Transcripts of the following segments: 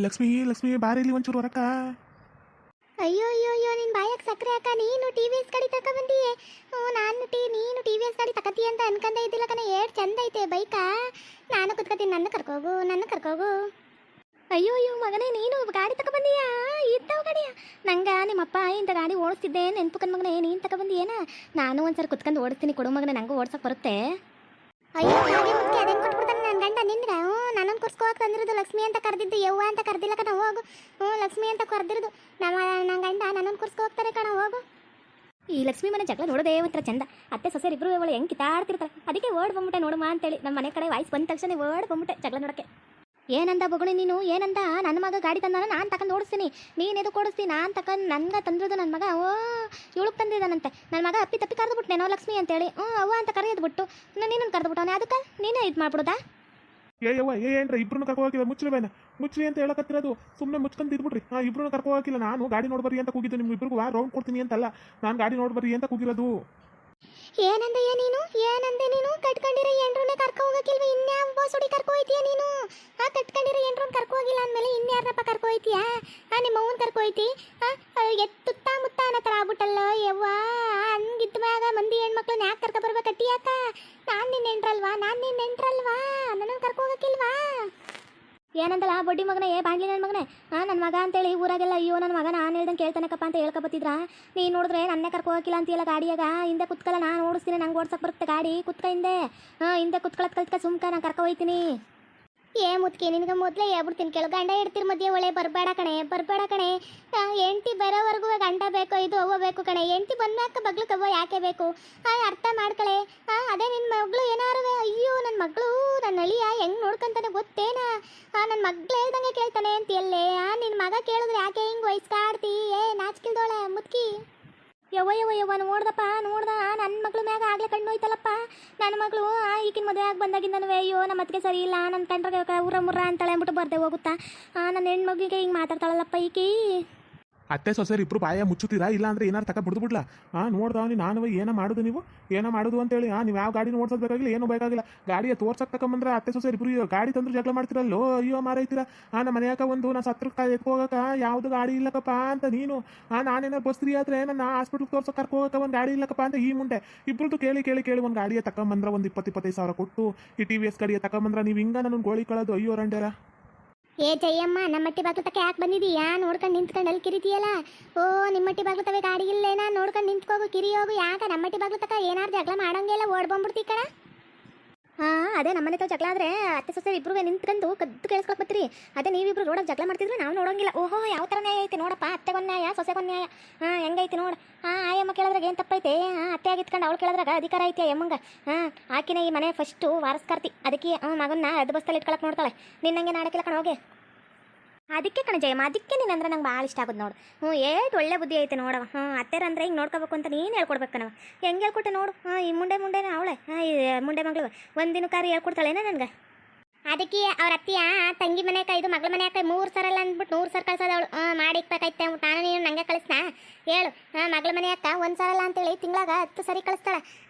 ಲಕ್ಷ್ಮಿ ಲಕ್ಷ್ಮಿ ಬಾರಿ ಇಲ್ಲಿ ಒಂಚೂರು ಹೊರಕ. ಅಯ್ಯೋ ಅಯ್ಯೋ ಅಯ್ಯೋ ನಿನ್ ಬಾಯಕ್ ಸಕ್ಕರೆ ಅಕ್ಕ, ನೀನು ಟಿ ವಿ ಎಸ್ ಗಾಡಿ ತಕ ಬಂದಿಯೇ. ನೀನು ಟಿ ವಿ ಎಸ್ ಗಾಡಿ ತಕತಿ ಅಂತ ಅನ್ಕೊಂಡೆ ಇದ್ದಿಲ್ಲ ಕಣ. ಏಟ್ ಚಂದ ಐತೆ ಬೈಕಾ. ನಾನು ಕುತ್ಕತೀನಿ, ನನ್ನ ಕರ್ಕೋಗು. ಅಯ್ಯೋ ಅಯ್ಯೋ ಮಗನೇ, ನೀನು ಗಾಡಿ ತಕ ಬಂದೀಯಾ? ಇದ್ದಾವ ಗಾಡಿಯ ನಂಗ ನಿಮ್ಮಪ್ಪ ಇಂಥ ಗಾಡಿ ಓಡಿಸ್ತಿದ್ದೆ ನೆನ್ಪುಕನ್ ಮಗನೇ, ನೀನು ತಕ ಬಂದಿಯೇನ? ನಾನು ಒಂದ್ಸರಿ ಕುತ್ಕೊಂಡು ಓಡಿಸ್ತೀನಿ, ಕೊಡು ಮಗನೇ, ನಂಗೂ ಓಡ್ಸಕ್ ಬರುತ್ತೆ. ಅಯ್ಯೋ ಹಾಗೆ ಮುಖ್ಯ ಅದೇನು ಕೊಟ್ಬಿಡ್ತಾನೆ ನನ್ನ ಗಂಡ ನಿನ್ಗ. ನನ್ನನ್ನು ಕುರ್ಸ್ಕೋಕ್ ತಂದಿರೋದು ಲಕ್ಷ್ಮಿ ಅಂತ ಕರೆದಿದ್ದು, ಯವ್ವ ಅಂತ ಕರೆದಿಲ್ಲ ಕಣ. ಹೋಗು. ಲಕ್ಷ್ಮಿ ಅಂತ ಕರೆದಿರೋದು ನನ್ನ ಗಂಡ. ನನ್ನನ್ನು ಕುರ್ಸ್ಕೊ ಹೋಗ್ತಾರೆ ಕಣ, ಹೋಗು. ಈ ಲಕ್ಷ್ಮಿ ಮನೆ ಜಗಳ ನೋಡೋದೇ ಒಂಥರ ಚಂದ. ಅತ್ತೆ ಸೊಸೆ ಇಬ್ರು ಅವಳು ಹೆಂಗೆ ಕಿತ್ತಾಡ್ತಿರ್ತಾರೆ. ಅದಕ್ಕೆ ಓಡ್ ಬಂದ್ಬಿಟ್ಟೆ ನೋಡುವ ಅಂತೇಳಿ. ನಮ್ಮ ಮನೆ ಕಡೆ ವಾಯ್ಸ್ ಬಂದ ತಕ್ಷಣ ಓಡ್ ಬಂದ್ಬಿಟ್ಟೆ ಜಗಳ ನೋಡಕ್ಕೆ. ಏನಂದ ಬಗುಣಿ ನೀನು? ಏನಂದ? ನನ್ನ ಮಗ ಗಾಡಿ ತಂದಾನ, ನಾನು ತಗೊಂಡು ಓಡಿಸ್ತೀನಿ, ನೀನು ಎದು ಓಡಿಸ್ತೀನಿ, ನಾನು ತಗೊಂಡು ನನ್ಗೆ ತಂದಿರೋದು ನನ್ನ ಮಗ. ಇವಳಿಗೆ ತಂದಿದ್ದಾನಂತೆ ನನ್ನ ಮಗ. ಅಪ್ಪಿ ತಪ್ಪಿ ಕರೆದ್ಬಿಟ್ನೇನೋ ಲಕ್ಷ್ಮಿ ಅಂತೇಳಿ. ಅವ್ವ ಅಂತ ಕರೆಯೋದ್ಬಿಟ್ಟು ನೀನು ಕರೆದ್ಬಿಟ್ಟವನೆ. ಅದಕ್ಕೆ ನೀನೇ ಇದು ಮಾಡ್ಬಿಡೋದಾ? ಯವ್ವ ಏನ್ರ ಇಬ್ರು ಕರ್ಕೊ ಹೋಗಿಲ್ಲ. ಮುಚ್ಚಿ ಅಂತ ಹೇಳಕತ್ತಿರೋದು. ಸುಮ್ಮನೆ ಮುಚ್ಕೊಂಡು ಇದ್ಬಿಡ್ರಿ. ಇಬ್ರು ಕರ್ಕೊ ಹೋಗಿಲ್ಲ. ನಾನು ಗಾಡಿ ನೋಡ್ಬರ್ರಿ ಅಂತ ಕೂಗಿದ್ದು. ನಿಮ್ಗೆ ಇಬ್ರಿಗೂ ರೌಂಡ್ ಕೊಡ್ತೀನಿ ಅಂತಲ್ಲ, ನಾನು ಗಾಡಿ ನೋಡ್ಬರ್ರಿ ಅಂತ ಕೂಗಿರೋದು. ಏನಂದೆ ನೀನು? ಕಟ್ಕೊಂಡಿರೋ ಎಂಡ್ರನ್ನೇ ಕರ್ಕೊ ಹೋಗಕ್ಕಿಲ್ವ? ಇನ್ಯಾವ ಬೋಸುಡಿ ಕರ್ಕೊ ಹೋಯ್ತೀಯ ನೀನು? ಕಟ್ಕೊಂಡಿರೋ ಎಂಡ್ರನ್ನ ಕರ್ಕೊ ಹೋಗಿಲ್ಲ ಅಂದಮೇಲೆ ಇನ್ಯಾರಪ್ಪ ಕರ್ಕೊ ಹೋಯ್ತೀಯಾ? ನಿಮ್ಮ ಅವ್ವನ್ ಕರ್ಕೊ ಹೋಯ್ತಿ? ಎತ್ತುತ್ತಾ ಮುತ್ತ ಅನ್ನೋ ಥರ ಆಗ್ಬಿಟ್ಟಲ್ಲ ಯವ್ವ. ಹಂಗಿದ್ದ ಮ್ಯಾಗ ಮಂದಿ ಹೆಣ್ಮಕ್ಳನ್ನ ಯಾಕೆ ಕರ್ಕೊ ಬರ್ಬೇಕಟ್ಟಿ ಯಾಕ? ನಾನು ನಿನ್ನ ಎಂಟ್ರಲ್ವಾ? ನನ್ನನ್ನು ಕರ್ಕೊ ಹೋಗಕ್ಕಿಲ್ವಾ? ಏನಂದಲ್ಲ ಬಡ್ಡಿ ಮಗನೇ, ಬಾಂಡ್ಲಿ ನನ್ನ ಮಗನೇ. ನನ್ನ ಮಗ ಅಂತೇಳಿ ಊರಾಗೆಲ್ಲ ಅಯ್ಯೋ ನನ್ನ ಮಗ ನಾನು ಹೇಳ್ದಂಗೆ ಕೇಳ್ತಾನಕ್ಕಪ್ಪ ಅಂತ ಹೇಳ್ಕೊಬತ್ತಿದ್ರ. ನೀನು ನೋಡಿದ್ರೆ ನನ್ನೇ ಕರ್ಕೊ ಹೋಗಿಲ್ಲ ಅಂತೀಯಲ್ಲ ಗಾಡಿಯಾಗ. ಹಿಂದೆ ಕುತ್ಕಲ್ಲ, ನಾನು ಓಡಿಸ್ತೀನಿ, ನಂಗೆ ಓಡ್ಸಕ್ಕೆ ಬರುತ್ತೆ ಗಾಡಿ. ಕುತ್ಕ ಹಿಂದೆ ಕುತ್ಕೊಳ್ಳೋದು ಕಲ್ತ್ಕ ಸುಮ್ಕ ನಾನು ಕರ್ಕೊ ಹೋಯ್ತೀನಿ. ಮುತ್ಕೆ ನಿನಗೆ ಮೊದಲೇ ಹೇಳ್ಬಿಡ್ತೀನಿ ಕೇಳು. ಗಂಡ ಇಡ್ತಿರ ಮಧ್ಯೆ ಒಳ್ಳೆ ಬರಬೇಡ ಕಣೆ. ಹೆಂಡ್ತಿ ಬರೋವರೆಗೂ ಗಂಡ ಬೇಕೋ ಇದು ಅವ್ವ ಬೇಕು ಕಣೆ. ಹೆಂಡ್ತಿ ಬಂದ್ಮ್ಯಾಕ ಬಗ್ಲು ಕವ್ವ ಯಾಕೆ ಬೇಕು? ಅರ್ಥ ಮಾಡ್ಕಳೆ. ಅದೇ ನಿನ್ನ ಮಗಳು ಏನಾರು ಅಯ್ಯೋ ನನ್ನ ಮಗಳು ನನ್ನ ಅಳಿಯ ಹೆಂಗೆ ನೋಡ್ಕೊಂತಾನೆ ಗೊತ್ತೇನ? ನನ್ನ ಮಗ್ಳು ಹೇಳ್ದಂಗೆ ಕೇಳ್ತಾನೆ ಅಂತೀಯಲ್ಲೇ. ನಿನ್ನ ಮಗ ಕೇಳಿದ್ರೆ ಯಾಕೆ ಹಿಂಗೆ ವಯಸ್ಕಾಡ್ತಿ? ನಾಚಿಕಿಲ್ದೋಳೆ ಮುತ್ಕಿ. ಯವ್ವ ನೋಡ್ದ ನನ್ನ ಮಗಳು ಮ್ಯಾಗ ಆಗ್ಲೇ ಕಣ್ಣು ಹೋಯ್ತಲ್ಲಪ್ಪ. ನನ್ನ ಮಗಳು ಈಗಿನ ಮದುವೆ ಆಗಿ ಬಂದಾಗಿಂದನೂ ಅಯ್ಯೋ ನಮ್ಮ ಅತ್ತಿಗೆ ಸರಿ ಇಲ್ಲ, ನನ್ನ ಕಂಡ್ರೆ ಉರ ಮುರ್ರ ಅಂತಾಳೆ ಅಂದ್ಬಿಟ್ಟು ಬರ್ದೆ ಹೋಗುತ್ತಾ. ನನ್ನ ಹೆಣ್ಮಗಳಿಗೆ ಹಿಂಗೆ ಮಾತಾಡ್ತಾಳಲ್ಲಪ್ಪ ಈಕಿ. ಅತ್ತೆ ಸೊಸೆರು ಇಬ್ರು ಬಾಯ ಮುಚ್ಚುತ್ತೀರಾ? ಇಲ್ಲ ಅಂದ್ರೆ ಏನಾರು ತಕ ಬಿಡ್ಬಿಡ್ಲಾ? ನೋಡ್ದವನಿ ನಾನು ಏನೋ ಮಾಡೋದು ನೀವು ಏನೋ ಮಾಡೋದು ಅಂತೇಳಿ. ನೀವು ಯಾವ ಗಾಡಿನ ಓಡಿಸೋದು ಬೇಕಾಗಿಲ್ಲ, ಏನೂ ಬೇಕಾಗಿಲ್ಲ. ಗಾಡಿಯ ತೋರ್ಸಕ್ಕೆ ತಗೊಂಬಂದ್ರೆ ಅತ್ತೆ ಸೊಸೆರು ಇಬ್ರು ಗಾಡಿ ತಂದ್ರು ಜಗಳ ಮಾಡ್ತಿರಲ್ಲೋ. ಅಯ್ಯೋ ಮಾರೈತೀರಾ? ನಮ್ಮ ಮನೆಯಾಕ ಒಂದು ನಾ ಸತ್ರಕ್ಕೆ ಎತ್ಕೋಗಕ್ಕ ಯಾವುದು ಗಾಡಿ ಇಲ್ಲಕ್ಕಪ್ಪ ಅಂತ ನೀನು. ನಾನೇನಾರು ಬಸ್ರಿ ಆದರೆ ನನ್ನ ಹಾಸ್ಪಿಟ್ಲಿಗೆ ತೋರ್ಸೋಕೆ ಕರ್ಕೋಗಕ್ಕೆ ಒಂದು ಗಾಡಿ ಇಲ್ಲಕ್ಕಪ್ಪ ಅಂತ ಈ ಮುಂದೆ ಇಬ್ರದ್ದು ಕೇಳಿ ಒಂದು ಗಾಡಿಯ ತಗೊಂಬಂದ್ರೆ ಒಂದು 20-25 ಸಾವಿರ ಕೊಟ್ಟು ಈ ಟಿ ವಿ ಎಸ್ ಗಾಡಿಯ ತಗೊಂಬಂದ್ರೆ ನೀವು ಹಿಂಗ ನನ್ನ ಗೋಳಿ ಕಳೋದು. ಅಯ್ಯೋ ರಂಡೇರ. ಜಯಮ್ಮ, ನಮ್ಮಟ್ಟಿ ಬಾಗ್ಲು ತಕ್ಕ ಯಾಕೆ ಬಂದಿದೀಯಾ? ನೋಡ್ಕೊಂಡು ನಿಂತ್ಕೊಂಡು ಅಲ್ಲಿ ಕಿರಿತೀಯಲ್ಲ. ನಿಮ್ಮಟ್ಟಿ ಬಾಗ್ಲು ತವೆ ಗಾಡಿ ಇಲ್ಲೇನಾ? ನೋಡ್ಕೊಂಡು ನಿಂತ್ಕೋಗು, ಕಿರಿ ಹೋಗು. ಯಾಕೆ ನಮ್ಮಟ್ಟಿ ಬಾಗ್ಲು ತಕ್ಕ ಏನಾರು ಜಗಳ ಮಾಡಂಗೆಲ್ಲ ಓಡ್ ಬಂದ್ಬಿಡ್ತಿ ಕಣ. ಅದೇ ನಮ್ಮನೆ ತಾವು ಜಗಳ ಆದರೆ ಅತ್ತೆ ಸೊಸೆ ಇಬ್ರು ನಿಂತ್ಕೊಂಡು ಕದ್ದು ಕೇಳಿಸ್ಕೊಳಕ್ ಬರ್ತೀರಿ. ಅದೇ ನೀವಿಬ್ರು ರೋಡಾಗ ಜಗಳ ಮಾಡ್ತಿದ್ರೆ ನಾವು ನೋಡೋಂಗಿಲ್ಲ. ಓಹೋ ಯಾವ ಥರ ನ್ಯಾಯ ಐತೆ ನೋಡಪ್ಪ. ಅತ್ತೆಗೊಂದು ನ್ಯಾಯ, ಸೊಸೆಗೊಂದು ನ್ಯಾಯ. ಹೆಂಗೈತಿ ನೋಡು. ಆಯಮ್ಮ ಕೇಳಿದ್ರಾಗ ಏನು ತಪ್ಪೈತೆ? ಅತ್ತೆ ಆಗಿತ್ಕೊಂಡು ಅವಳು ಕೇಳಿದ್ರಾಗ ಅಧಿಕಾರ ಐತೆ ಅಮ್ಮಂಗೆ. ಆಕಿನ ಈ ಮನೆ ಫಸ್ಟು ವಾರಸ್ಕರ್ತಿ. ಅದಕ್ಕೆ ಮಗನ್ನ ಅದು ಬಸ್ತಲ್ಲಿ ಇಟ್ಕೊಳಕ್ಕೆ ನೋಡ್ತಾಳೆ. ನಿನ್ನಂಗೆ ನಾಡಕ್ಕಿಲ್ಲ ಕಣ ಹೋಗಿ. ಅದಕ್ಕೆ ಕಣ ಜಯಮ್ಮ, ಅದಕ್ಕೆ ನೀನು ಅಂದ್ರೆ ನಂಗೆ ಭಾಳ ಇಷ್ಟ ಆಗೋದು ನೋಡು. ಏಟು ಒಳ್ಳೆ ಬುದ್ಧಿ ಐತೆ ನೋಡವ. ಅತ್ತೆರಂದ್ರೆ ಹಿಂಗೆ ನೋಡ್ಕೋಬೇಕು ಅಂತ ನೀನು ಹೇಳ್ಕೊಡ್ಬೇಕು ನಾವು. ಹೆಂಗೆ ಹೇಳ್ಕೊಟ್ಟೆ ನೋಡು. ಈ ಮುಂಡೆನೇ ಅವಳೆ. ಈ ಮುಂಡೆ ಮಗಳು ಒಂದಿನ ಕಾರಿ ಹೇಳ್ಕೊಡ್ತಾಳೇನ ನನಗೆ. ಅದಕ್ಕೆ ಅವ್ರ ಅತ್ತಿಯ ತಂಗಿ ಮನೆಯಾಕ ಇದು ಮಗಳ ಮನೆಯಾಕ 3 ಸರಲ್ಲ ಅಂದ್ಬಿಟ್ಟು 100 ಸರ್ ಕಳ್ಸೋದು ಅವಳು. ಮಾಡಿಕ್ಬೇಕಾಯ್ತೆ ಅಂದ್ಬಿಟ್ಟು ನಾನು ನೀನು ನಂಗೆ ಕಳಿಸ್ನಾ ಹೇಳು. ಮಗಳ ಮನೆಯಾಕ 1 ಸರಲ್ಲ ಅಂತೇಳಿ ತಿಂಗಳಾಗ 10 ಸರಿ ಕಳಿಸ್ತಾಳೆ.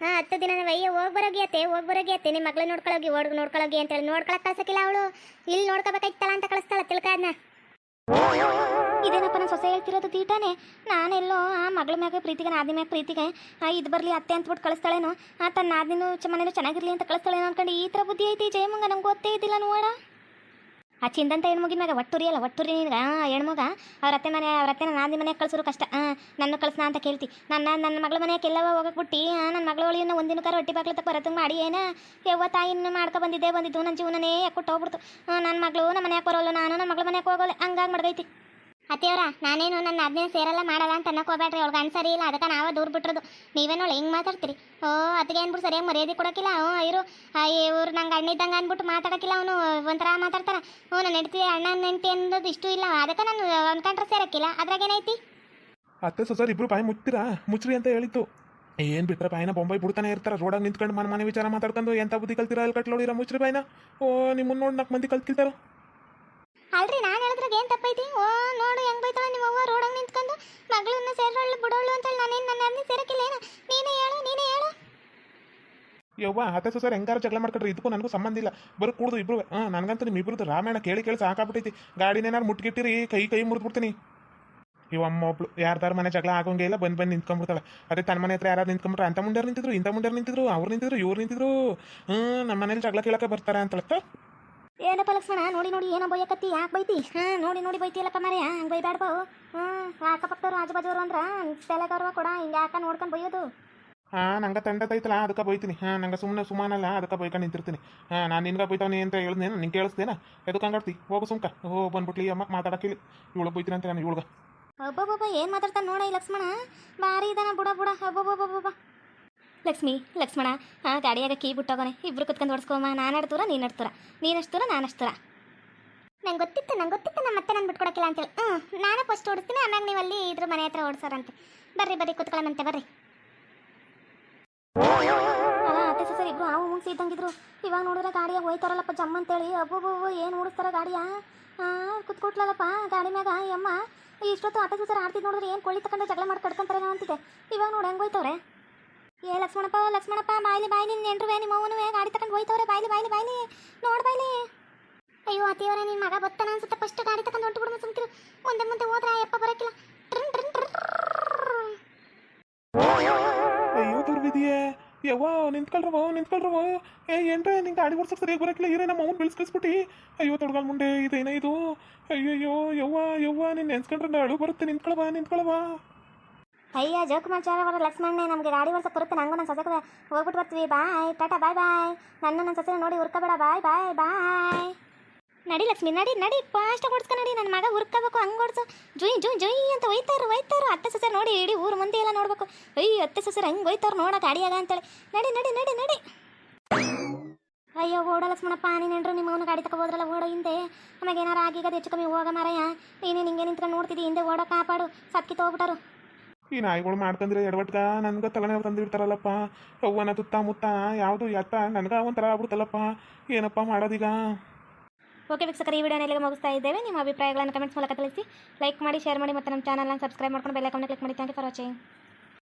10 ದಿನ ವಯ್ಯ ಹೋಗಿ ಬರೋಗಿ ನಿಮ್ಮ ಮಗಳು ನೋಡ್ಕೊಳ್ಳೋಗಿ ನೋಡ್ಕೊಳ್ಳೋಗಿ ಅಂತೇಳಿ ನೋಡ್ಕೊಳಕ್ಕೆ ಕಳ್ಸಕ್ಕಿಲ್ಲ ಅವಳು. ಇಲ್ಲಿ ನೋಡ್ಕೋಬೇಕಾಯ್ತಲ್ಲ ಅಂತ ಕಳಿಸ್ತಾಳೆ. ತಿಳ್ಕ ಅದನ್ನ. ಇದೇನಪ್ಪ ನಾನು ಸೊಸೆ ಹೇಳ್ತಿರೋದು ತೀಟಾನೆ. ನಾನೆಲ್ಲೋ ಮಗಳ ಮ್ಯಾಗ ಪ್ರೀತಿಗೆ ನಾದಿನ ಮ್ಯಾಗ ಪ್ರೀತಿಗೆ ಇದು ಬರಲಿ ಅತ್ತೆ ಅಂತಬಿಟ್ಟು ಕಳಿಸ್ತಾಳೇನೋ. ತನ್ನ ನಾದಿನೂ ಮನೇನು ಚೆನ್ನಾಗಿರ್ಲಿ ಅಂತ ಕಳಿಸ್ತಾಳೇನೋ ಅನ್ಕೊಂಡು ಈ ಥರ ಬುದ್ಧಿ ಐತಿ ಜಯಮಂಗ. ನಂಗೆ ಗೊತ್ತೇ ಇದ್ದಿಲ್ಲ ನೋಡ. ಚಿಂದಂತ ಹೆಣ್ಮಗಿನ ಮ್ಯಾಗ ಒಟ್ಟುರಿ ನಿನಗೆ. ಹೆಣ್ಮಗ ಅವ್ರ ಅತ್ತೆನ ನಾದಿ ಮನೆಯಾಗ ಕಳ್ಸೋರು ಕಷ್ಟ. ನನ್ನ ಕಳಿಸ್ನಾ ಅಂತ ಕೇಳ್ತಿ. ನನ್ನ ಮಗಳ ಮನೆಯಾಗ ಎಲ್ಲವ ಹೋಗಕ್ಬಿಟ್ಟು ನನ್ನ ಮಗಳ ಒಳಿಯನ್ನ ಒಂದಿನ ಕಾರ ಹೊಟ್ಟಿ ಬಾಗ್ಲ ತಕ್ಕ ಬರತ್ತಂಗೆ ಮಾಡಿ ಏನ ಯವ್ವ ತಾಯಿನ ಮಾಡ್ಕೊ ಬಂದಿದ್ದು ನನ್ನ ಜೀವನನೇ ಯಾಕೊಟ್ಟು ಹೋಗ್ಬಿಡ್ತು. ನನ್ನ ಮಗಳು ನಮ್ಮ ಮನೆಯಾಗ ಬರೋಲ್ಲ, ನಾನು ನನ್ನ ಮಗಳ ಮನೆಯಾಗ ಹೋಗೋಲ್ಲ. ಹಂಗಾಗಿ ಮಾಡ್ದೈತಿ. ಅತ್ತೆಯವರ ನಾನೇನು ನನ್ನ ಅದನ್ನೇ ಸೇರಲ್ಲ ಮಾಡಲ್ಲ ಅಂತ ಅನ್ನಕ್ಕೆ ಹೋಗ್ಬೇಡ್ರಿ. ಅವ್ಳಿಗೆ ಅನ್ಸರಿ ಇಲ್ಲ, ಅದಕ್ಕೆ ನಾವೇ ದೂರ ಬಿಟ್ಟಿರೋದು. ನೀವೇನೋಳು ಹಿಂಗೆ ಮಾತಾಡ್ತೀರಿ. ಅದಕ್ಕೆ ಅಂದ್ಬಿಟ್ಟು ಸರಿಯಾಗಿ ಮರ್ಯಾದೆ ಕೊಡೋಕ್ಕಿಲ್ಲ. ಇವ್ರು ನಂಗೆ ಅಣ್ಣ ಇದ್ದಂಗೆ ಅಂದ್ಬಿಟ್ಟು ಮಾತಾಡೋಕ್ಕಿಲ್ಲ. ಅವನು ಒಂಥರ ಮಾತಾಡ್ತಾನೆ. ನಾನು ನೆಡ್ತಿ ಅಣ್ಣ ನೆಂಟಿ ಅನ್ನೋದು ಇಷ್ಟು ಇಲ್ಲ. ಅದಕ್ಕೆ ನಾನು ಅನ್ಕೊಂಡ್ರೆ ಸೇರಕ್ಕಿಲ್ಲ. ಅದ್ರಾಗೇನೈತಿ? ಅತ್ತೆ ಸೊಸೆರು ಇಬ್ರು ಬಾಯಿ ಮುಚ್ಚ್ರಿ ಅಂತ ಹೇಳಿತ್ತು. ಏನು ಬಿಟ್ರೆ ಬಾಯಿನ ಬೊಂಬೈ ಬಿಡ್ತಾನೆ ಇರ್ತಾರೆ. ರೋಡಾಗ ನಿಂತ್ಕೊಂಡು ಮನೆ ವಿಚಾರ ಮಾತಾಡ್ಕೊಂಡು ಎಂಥ ಬುದ್ಧಿ ಕಲ್ತಿರ ಅಲ್ಲಿ ಕಟ್ಲೋಡಿರ ಮುಚ್ಚ್ರಿ ಬಾಯಿನ. ನಿಮ್ಮನ್ನು ನೋಡಿ 4 ಮಂದಿ ಕಲ್ತಿರ್ತಾರೋ. ಅಲ್ರಿ ನಾನು ಹೇಳಿದ್ರಾಗ ಏನು ತಪ್ಪೈತಿ? ನೋಡು ಹೆಂಗೆ ಬೈತಾಳೆ ನಿಮ್ಮ ಅವ್ವ ರೋಡಾಗ ನಿಂತ್ಕೊಂಡು. ಮಗಳನ್ನ ಸೇರೋಳು ಬಿಡೋಳು ಅಂತೇಳಿ ನಾನೇನು ನನ್ನ ಅದನ್ನ ಸೇರಕ್ಕಿಲ್ಲ ಏನು? ನೀನೇ ಹೇಳು. ಯವ್ವ ಅತ್ತೆ ಸೊಸೆರು ಹೆಂಗಾರ ಜಗಳ ಮಾಡ್ಕೊಂಡ್ರೆ ಇದಕ್ಕೂ ನನಗೂ ಸಂಬಂಧ ಇಲ್ಲ. ಬರೀ ಕೂಡುದು ಇಬ್ರು. ನನಗಂತೂ ನಿಮ್ಮ ಇಬ್ರದ್ದು ರಾಮಾಯಣ ಕೇಳಿ ಕೇಳಿ ಸಾಕಾಗ್ಬಿಟ್ಟೈತಿ. ಗಾಡಿನೇನಾರು ಮುಟ್ಗಿಟ್ಟಿರಿ ಕೈ ಮುರಿದ್ಬಿಡ್ತೀನಿ. ಇವ ಅಮ್ಮ ಒಬ್ಳು ಯಾರ್ದಾರ ಮನೆ ಜಗಳ ಆಗೋಂಗೆ ಇಲ್ಲ, ಬಂದು ನಿಂತ್ಕೊಂಡ್ಬಿಡ್ತಾಳೆ. ಅದೇ ತನ್ನ ಮನೆ ಹತ್ರ ಯಾರು ನಿಂತ್ಕೊಂಡ್ಬಿಟ್ರೆ ಅಂಥ ಮುಂಡ್ಯಾರು ನಿಂತಿದ್ರು, ಇಂಥ ಮುಂಡ್ಯಾರು ನಿಂತಿದ್ರು, ಅವ್ರು ನಿಂತಿದ್ರು, ಇವ್ರು ನಿಂತಿದ್ರು. ನಮ್ಮ ಮನೇಲಿ ಜಗಳ ಕೇಳಕ್ಕೆ ಬರ್ತಾರೆ ಅಂತಳತ್ತ. ಏನಪ್ಪ ಲಕ್ಷ್ಮಣ, ನೋಡಿ ನೋಡಿ ಏನೋ ಬೈಯಕತ್ತಿ, ಯಾಕೆ ಬೈತಿ? ನೋಡಿ ನೋಡಿ ಬೈತಿಯಲ್ಲಪ್ಪ ಮಾರ್ಯ, ಹಂಗೆ ಬೈದಾಡ್ಬೋ. ಅಕ್ಕಪಕ್ಕದವ್ರು ಆಜು ಬಾಜುವರು ಅಂದ್ರೆ ತಲೆಗರ್ವ ಕೊಡ, ಹಿಂಗೆ ಯಾಕೆ ನೋಡ್ಕೊಂಡು ಬೈಯೋದು? ನಂಗೆ ತಂಡದೈತಲ್ಲ ಅದಕ್ಕೆ ಬೈತೀನಿ. ನಂಗೆ ಸುಮಾನಲ್ಲ ಅದಕ್ಕೆ ಬೈಕೊಂಡು ನಿಂತಿರ್ತೀನಿ. ನಾನು ನಿನ್ಗೆ ಬೈತಾವನಿ ಅಂತ ಹೇಳಿದ್ನೇನು, ನಿಂಗೆ ಕೇಳಿಸ್ತೇನ? ಎದಕ್ಕೆ ಹಂಗಾಡ್ತಿ? ಹೋಗು ಸುಮ್ಕ. ಬಂದ್ಬಿಟ್ಲಿ ಅಮ್ಮ ಮಾತಾಡಕ್ಕಿಲ್ಲ. ಇವಳು ಬೈತೀನಿ ಅಂತ ನಾನು ಇವಳ್ಗ. ಒಬ್ಬೊಬ್ಬ ಏನು ಮಾತಾಡ್ತಾನೆ ನೋಡ ಈ ಲಕ್ಷ್ಮಣ, ಭಾರಿ ಇದಾನ ಬುಡ ಒಬ್ಬೊಬ್ಬೊಬ್ಬೊಬ್ಬ. ಲಕ್ಷ್ಮಣ ಗಾಡಿಯಾಗ ಕೀ ಬಿಟ್ಟೋಗೋನೆ, ಇಬ್ರು ಕುತ್ಕೊಂಡು ಓಡಿಸ್ಕೊಮ್ಮ. ನಾನು ಆಡ್ತೂರ ನೀನು ಆಡ್ತೂರ, ನೀನು ಅಷ್ಟೂರ ನಾನು ಅಷ್ಟೂರ. ನಂಗೆ ಗೊತ್ತಿತ್ತು ನಮ್ಮ ಮತ್ತೆ ನಾನು ಬಿಟ್ಕೊಡಕ್ಕಿಲ್ಲ ಅಂತೇಳಿ. ನಾನೇ ಫಸ್ಟ್ ಓಡಿಸ್ತೀನಿ, ಆಮ್ಯಾಗ ನೀವು ಅಲ್ಲಿ ಇದ್ರ ಮನೆ ಹತ್ರ ಓಡಿಸೋರಂತೆ. ಬರ್ರಿ ಕುತ್ಕೊಳ್ಳೋಣಂತೆ ಬರ್ರಿ. ಅಲ್ಲ ಅತ್ತೆ ಸರ್ ಇಬ್ರು ಹಾವು ಮುಂಗ್ಸಿ ಇದ್ದಂಗಿದ್ರು. ಇವಾಗ ನೋಡಿದ್ರೆ ಗಾಡಿಯಾಗ ಹೋಯ್ತಾರಲ್ಲಪ್ಪ ಜಮ್ಮ ಅಂತೇಳಿ. ಒಬ್ಬೊಬ್ಬ ಏನು ಓಡಿಸ್ತಾರ ಗಾಡಿಯ. ಕುತ್ಕೊಟ್ಲಲ್ಲಪ್ಪ ಗಾಡಿ ಮ್ಯಾಗ ಅಮ್ಮ. ಇಷ್ಟೊತ್ತು ಅತ್ತೆ ಸರ್ ಆಡ್ತಿದ್ದು ನೋಡಿದ್ರೆ ಏನು ಕೊಳ್ಳಿ ತಗೊಂಡು ಜಗಳ ಮಾಡಿ ಕಡ್ಕೊಂತಾರೇನೋ ಅಂತಿದೆ. ಇವಾಗ ನೋಡಿ ಹೆಂಗೆ ಹೋಯ್ತವ್ರೆ. ಲಕ್ಷ್ಮಣಪ್ಪ ಬಾಯ್ಲಿ ನೆಂಟ್ರುವೆ ನಿಮ್ಮ ಅವನುವೆ ಗಾಡಿ ತಗೊಂಡು ಹೋಯ್ತವ್ರೆ. ಬಾಯ್ಲಿ ನೋಡ್ ಬಾಯ್ಲಿ. ಅಯ್ಯೋ ಅತ್ತಿಯವರೇ, ನಿನ್ನ ಮಗ ಬತ್ತಾನ ಅನ್ಸುತ್ತೆ. ಫಸ್ಟ್ ಗಾಡಿ ತಗೊಂಡು ಹೊಂಟು ಬಿಡು ಸುಮ್ಕಿರು. ಮುಂದೆ ಹೋದ್ರೆ ಅಯ್ಯಪ್ಪ ಬರೋಕ್ಕಿಲ್ಲ. ಅಯ್ಯೋ ದುರ್ವಿಧಿಯೇ. ಯವ್ವ ನಿಂತ್ಕೊಳ್ರವ. ಏನ್ರೆ ನಿಂಗೆ ಗಾಡಿ ಓಡ್ಸಕ್ಕೆ ಸರಿಯಾಗಿ ಬರೋಕ್ಕಿಲ್ಲ. ಇರೇ ನಮ್ಮ ಅವ್ನು ಬಿಳಿಸ್ಬಿಟ್ಟು. ಅಯ್ಯೋ ತೊಡ್ಗಾಲ್ ಮುಂಡೆ ಇದೇನ ಇದು. ಅಯ್ಯಯ್ಯೋ ಯವ್ವ ನೀನು ನೆನ್ಸ್ಕೊಂಡ್ರೆ ಅಳು ಬರುತ್ತೆ. ನಿಂತ್ಕೊಳವ. ಅಯ್ಯ ಜೋಕು ಮಾಚಾರ ಬರೋ ಲಕ್ಷ್ಮಣ್ಣೆ, ನಮಗೆ ಗಾಡಿ ಓಡ್ಸಕ್ಕೆ ಬರುತ್ತೆ. ನಂಗೂ ನನ್ನ ಸೊಸೆಗೆ ಹೋಗ್ಬಿಟ್ಟು ಬರ್ತೀವಿ. ಬಾಯ್ ಟಾಟಾ ಬಾಯ್. ನನ್ನ ಸೊಸೆ ನೋಡಿ ಹುರ್ಕೋಬೇಡ. ಬಾಯ್. ನಡಿ ಲಕ್ಷ್ಮಿ ನಡಿ ಫಾಸ್ಟಾಗಿ ಓಡಿಸ್ಕೊ ನಡಿ. ನನ್ನ ಮಗ ಹುರ್ಕೋಬೇಕು, ಹಂಗೆ ಓಡಿಸು. ಜುಯ್ ಅಂತ ಒಯ್ತಾರು. ಅತ್ತೆ ಸೊಸೆ ನೋಡಿ ಇಡೀ ಊರು ಮಂದಿ ಎಲ್ಲ ನೋಡ್ಬೇಕು. ಅಯ್ಯೋ ಅತ್ತೆ ಸೊಸೆ ಹೆಂಗೆ ಒಯ್ತಾರು ನೋಡ ಗಾಡಿಯಾಗ ಅಂತೇಳಿ. ನಡಿ. ಅಯ್ಯೋ ಓಡ ಲಕ್ಷ್ಮಣಪ್ಪ, ನೀನೇನ್ರು ನಿಮ್ಮ ಅವನ ಗಾಡಿ ತಗೋದ್ರಲ್ಲ, ಓಡೋ ಹಿಂದೆ. ನಮಗೆ ಏನಾರು ಆಗೀಗದು ಹೆಚ್ಚು ಕಮ್ಮಿ ಹೋಗ ಮಾರಯ್ಯ. ನೀನೇ ನಿಂಗೆ ನಿಂತ್ಕೊಂಡು ನೋಡ್ತಿದ್ದಿ, ಹಿಂದೆ ಓಡೋ ಕಾಪಾಡು. ಸತ್ಕಿ ತಗೋಬಿಟ್ಟಾರು ಈ ನಾಯಿಗಳು ಮಾಡ್ಕೊಂಡ್ರೆ ಎಡವಟ್ಗ ನನ್ಗೆ ತಲೆನೇ ತಂದಿರ್ತಾರಲ್ಲಪ್ಪ. ಅವ್ವನ ತುತ್ತ ಮುತ್ತ ಯಾವುದು ಎತ್ತ ನನಗೆ ಒಂಥರ ಆಗ್ಬಿಡ್ತಲ್ಲಪ್ಪ. ಏನಪ್ಪ ಮಾಡೋದೀಗ? ಓಕೆ ವೀಕ್ಷಕರು, ಈ ವಿಡಿಯೋನೆಲ್ಲ ಮುಗಿಸ್ತಾ ಇದ್ದೇವೆ. ನಿಮ್ಮ ಅಭಿಪ್ರಾಯಗಳನ್ನು ಕಮೆಂಟ್ಸ್ ಮೂಲಕ ತಿಳಿಸಿ. ಲೈಕ್ ಮಾಡಿ, ಶೇರ್ ಮಾಡಿ, ಮತ್ತು ನಮ್ಮ ಚಾನಲ್ನ ಸಬ್ಸ್ಕ್ರೈಬ್ ಮಾಡ್ಕೊಂಡು ಬೆಲ್ ಐಕಾನ್ ಕ್ಲಿಕ್ ಮಾಡಿ. Thank you for watching.